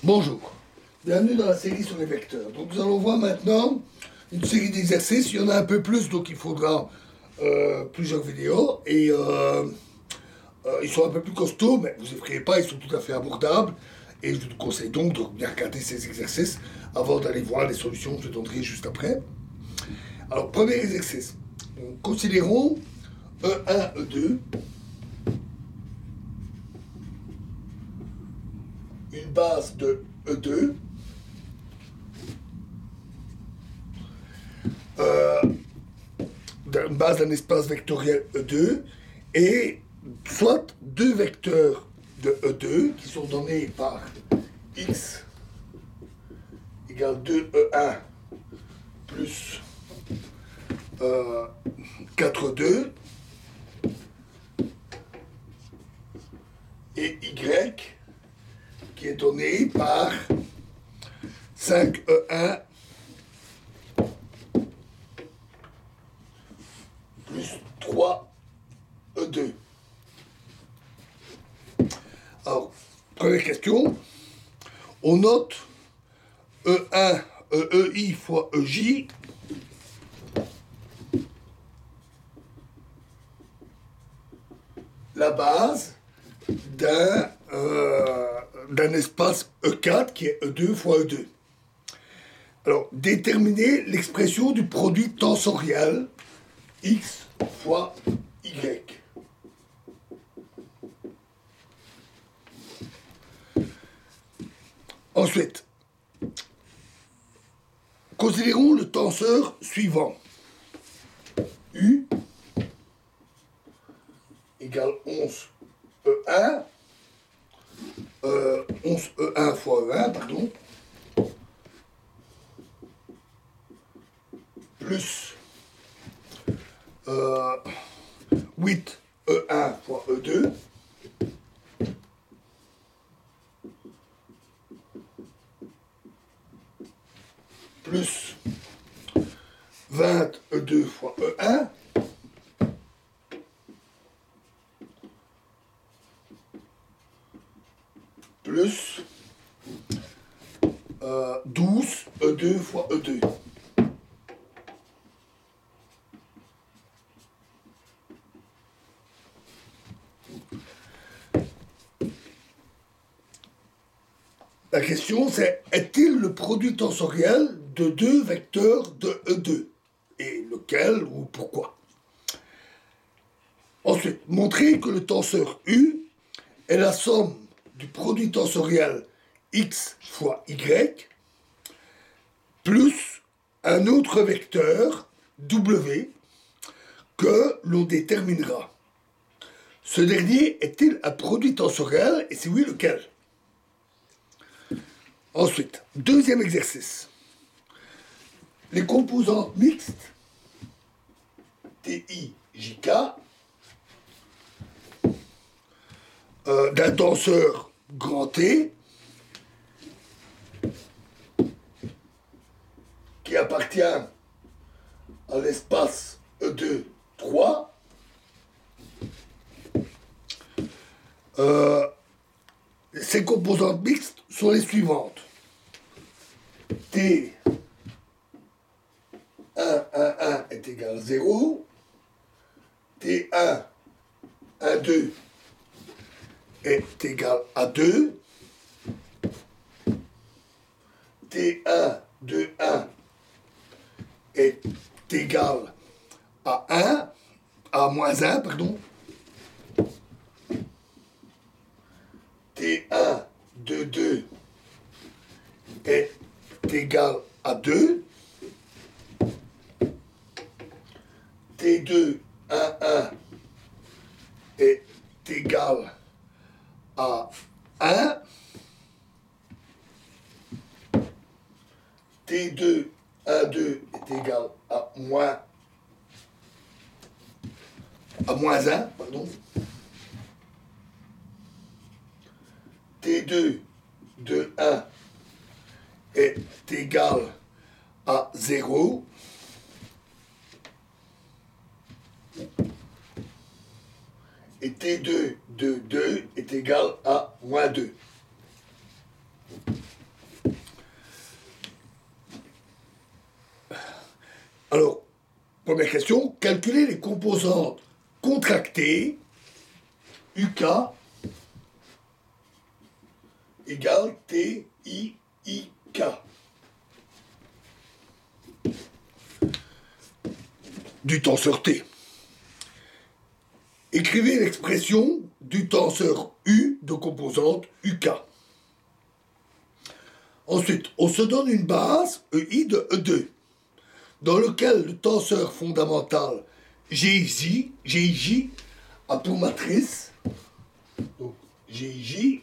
Bonjour, bienvenue dans la série sur les vecteurs. Donc nous allons voir maintenant une série d'exercices. Il y en a un peu plus, donc il faudra plusieurs vidéos. Et ils sont un peu plus costauds, mais vous effrayez pas, ils sont tout à fait abordables. Et je vous conseille donc de bien regarder ces exercices avant d'aller voir les solutions que je donnerai juste après. Alors, premier exercice. Donc, considérons E1, E2. Une base de E2. Une base d'un espace vectoriel E2. Et soit deux vecteurs de E2 qui sont donnés par x égale 2E1 plus 4E2 et y qui est donné par 5E1 plus 3E2. Alors, première question, on note E1, EI fois EJ la base d'un espace E4 qui est E2 fois E2. Alors, déterminer l'expression du produit tensoriel X fois Y. Ensuite, considérons le tenseur suivant. U égale 11E1, 11E1 fois E1, pardon, plus 8E1 fois E2, plus 20E2 fois E1, plus 12E2 fois E2. La question c'est, est-il le produit tensoriel de deux vecteurs de E2? Et lequel ou pourquoi? Ensuite, montrer que le tenseur U est la somme du produit tensoriel X fois Y plus un autre vecteur W que l'on déterminera. Ce dernier est-il un produit tensoriel et si oui, lequel? Ensuite, deuxième exercice. Les composantes mixtes TI, JK d'un tenseur grand T qui appartient à l'espace E2, 3. Ces composantes mixtes sont les suivantes. T 1, 1, 1 est égal à 0. T1, 1, 2 est égal à 2. T1, 2, 1 est égal à 1, à moins 1, pardon. T1, 2, 2 est égal à 2. T2, 1, 1 est égal à 1. T2, 1, 2 est égal à moins 1, pardon. T2, 2, 1 est égal à 0. Et T2, 2, 2 est égal à moins 2. Première question, calculer les composantes contractées, UK égale TIIK. Du tenseur T. Écrivez l'expression du tenseur U de composante UK. Ensuite, on se donne une base EI de E2, dans lequel le tenseur fondamental GIJ a pour matrice, donc GIJ,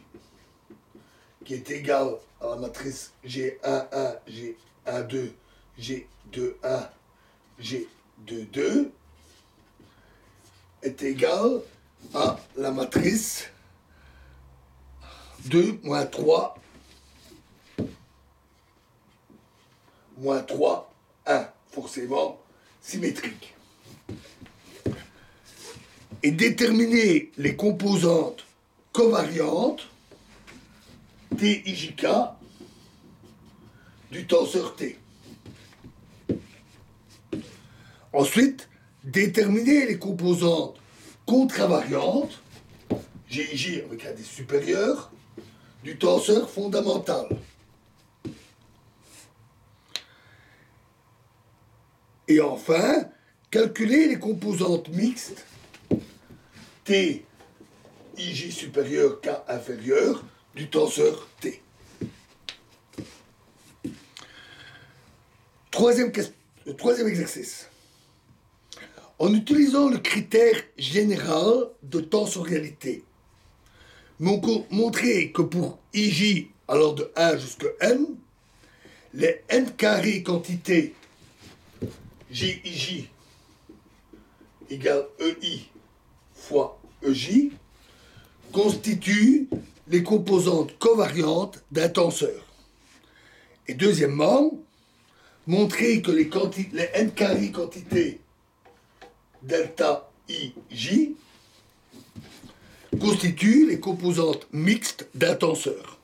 qui est égal à la matrice G11, G12, G21, G22, est égal à la matrice 2, moins 3, moins 3, 1, forcément symétrique. Et déterminer les composantes covariantes TIJK du tenseur T. Ensuite, déterminer les composantes contravariantes, GIJ avec un des supérieurs, du tenseur fondamental. Et enfin, calculer les composantes mixtes T, IJ supérieur, K inférieur, du tenseur T. Troisième exercice. En utilisant le critère général de tensorialité, montrer que pour IJ, alors de 1 jusqu'à N, les N carrés quantités GIJ égale EI fois EJ constituent les composantes covariantes d'un tenseur. Et deuxièmement, montrer que les N carrés quantités delta IJ constituent les composantes mixtes d'un tenseur.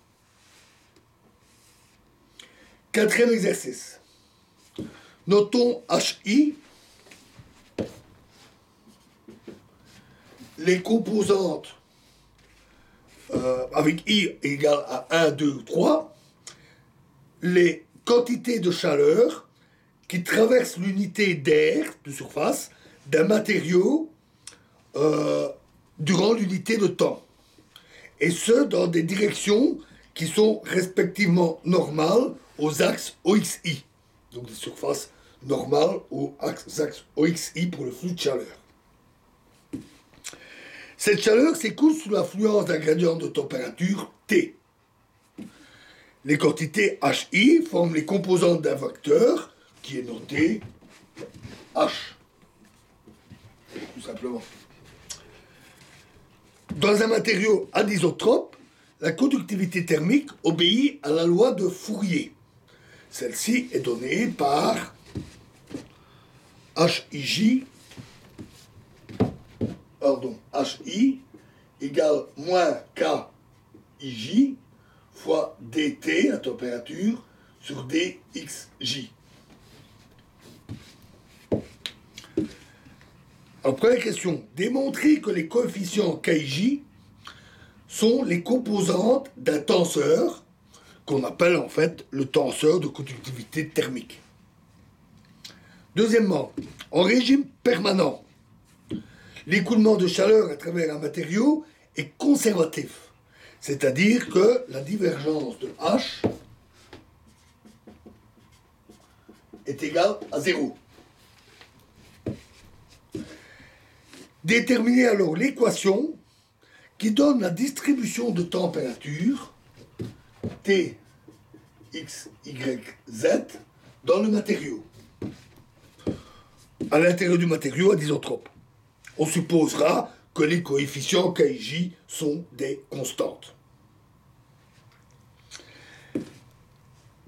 Quatrième exercice. Notons HI les composantes avec I égale à 1, 2, 3, les quantités de chaleur qui traversent l'unité d'air de surface d'un matériau durant l'unité de temps. Et ce, dans des directions qui sont respectivement normales aux axes OXI. Donc des surfaces normales aux axes OXI pour le flux de chaleur. Cette chaleur s'écoule sous l'influence d'un gradient de température T. Les quantités HI forment les composantes d'un vecteur qui est noté H. Tout simplement. Dans un matériau anisotrope, la conductivité thermique obéit à la loi de Fourier. Celle-ci est donnée par HI égale moins KIJ fois dt, la température, sur dxj. Alors, première question. Démontrer que les coefficients KIJ sont les composantes d'un tenseur qu'on appelle en fait le tenseur de conductivité thermique. Deuxièmement, en régime permanent, l'écoulement de chaleur à travers un matériau est conservatif, c'est-à-dire que la divergence de H est égale à 0. Déterminer alors l'équation qui donne la distribution de température T, X, Y, Z dans le matériau. À l'intérieur du matériau anisotrope. On supposera que les coefficients KIJ sont des constantes.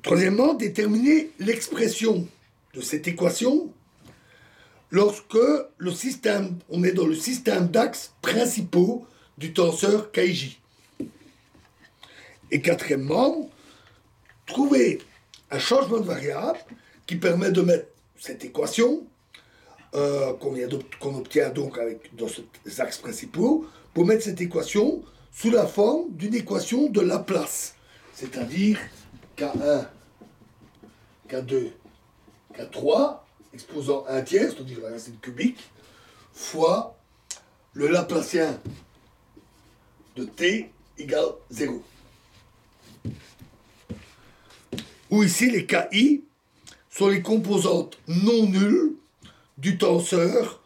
Troisièmement, déterminer l'expression de cette équation lorsque on est dans le système d'axes principaux du tenseur KIJ. Et quatrièmement, trouver un changement de variable qui permet de mettre cette équation qu'on obtient donc dans ces axes principaux, pour mettre cette équation sous la forme d'une équation de Laplace, c'est-à-dire K1, K2, K3, exposant 1 tiers, c'est-à-dire la racine cubique, fois le Laplacien de t égale 0. Où ici les KI sont les composantes non nulles du tenseur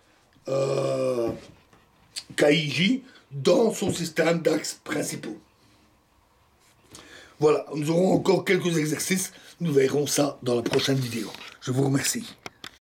KIJ dans son système d'axes principaux. Voilà, nous aurons encore quelques exercices, nous verrons ça dans la prochaine vidéo. Je vous remercie.